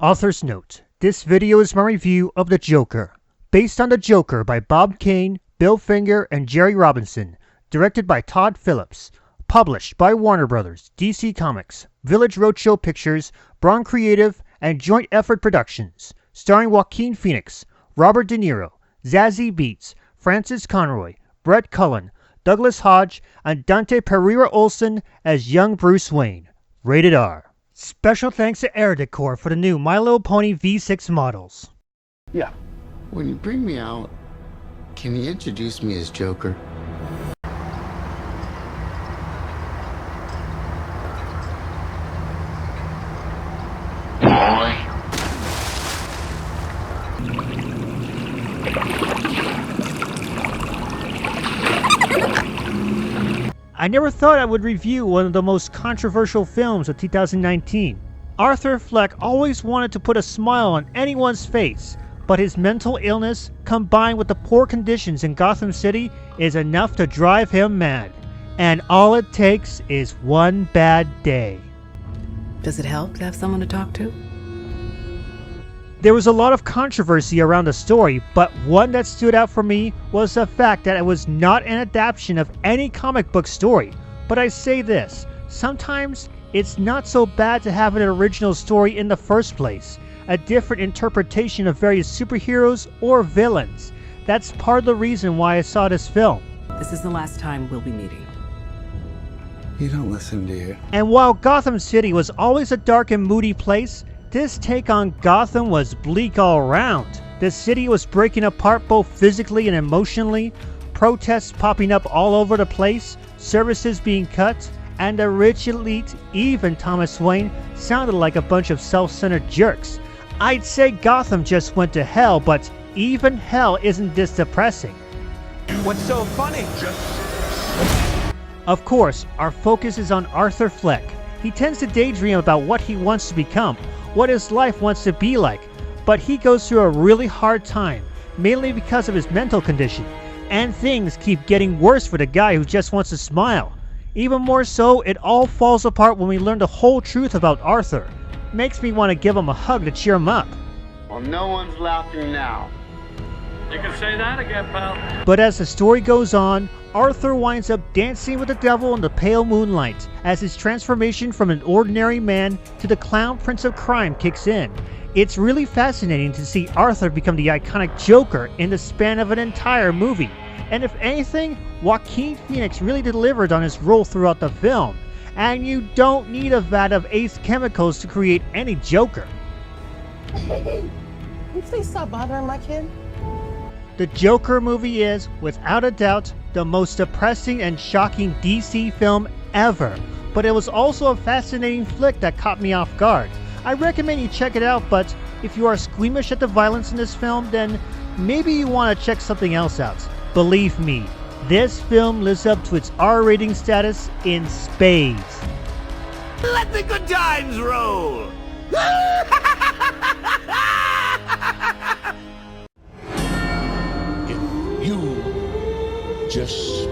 Author's note: this video is my review of The Joker, based on The Joker by Bob Kane, Bill Finger, and Jerry Robinson, directed by Todd Phillips, published by Warner Brothers, DC Comics, Village Roadshow Pictures, Braun Creative, and Joint Effort Productions, starring Joaquin Phoenix, Robert De Niro, Zazie Beetz, Francis Conroy, Brett Cullen, Douglas Hodge, and Dante Pereira-Olson as young Bruce Wayne. Rated R. Special thanks to Air Decor for the new My Little Pony V6 models. Yeah. When you bring me out, can you introduce me as Joker? I never thought I would review one of the most controversial films of 2019. Arthur Fleck always wanted to put a smile on anyone's face, but his mental illness, combined with the poor conditions in Gotham City, is enough to drive him mad. And all it takes is one bad day. Does it help to have someone to talk to? There was a lot of controversy around the story, but one that stood out for me was the fact that it was not an adaptation of any comic book story. But I say this, sometimes it's not so bad to have an original story in the first place, a different interpretation of various superheroes or villains. That's part of the reason why I saw this film. This is the last time we'll be meeting. You don't listen, do you? And while Gotham City was always a dark and moody place, this take on Gotham was bleak all around. The city was breaking apart both physically and emotionally, protests popping up all over the place, services being cut, and the rich elite, even Thomas Wayne, sounded like a bunch of self-centered jerks. I'd say Gotham just went to hell, but even hell isn't this depressing. What's so funny? Of course, our focus is on Arthur Fleck. He tends to daydream about what he wants to become, what his life wants to be like, but he goes through a really hard time, mainly because of his mental condition, and things keep getting worse for the guy who just wants to smile. Even more so, it all falls apart when we learn the whole truth about Arthur. Makes me want to give him a hug to cheer him up. Well, no one's laughing now. You can say that again, pal. But as the story goes on, Arthur winds up dancing with the devil in the pale moonlight as his transformation from an ordinary man to the clown prince of crime kicks in. It's really fascinating to see Arthur become the iconic Joker in the span of an entire movie. And if anything, Joaquin Phoenix really delivered on his role throughout the film. And you don't need a vat of Ace chemicals to create any Joker. Can you please stop bothering my kid? The Joker movie is, without a doubt, the most depressing and shocking DC film ever. But it was also a fascinating flick that caught me off guard. I recommend you check it out, but if you are squeamish at the violence in this film, then maybe you want to check something else out. Believe me, this film lives up to its R rating status in spades. Let the good times roll! You just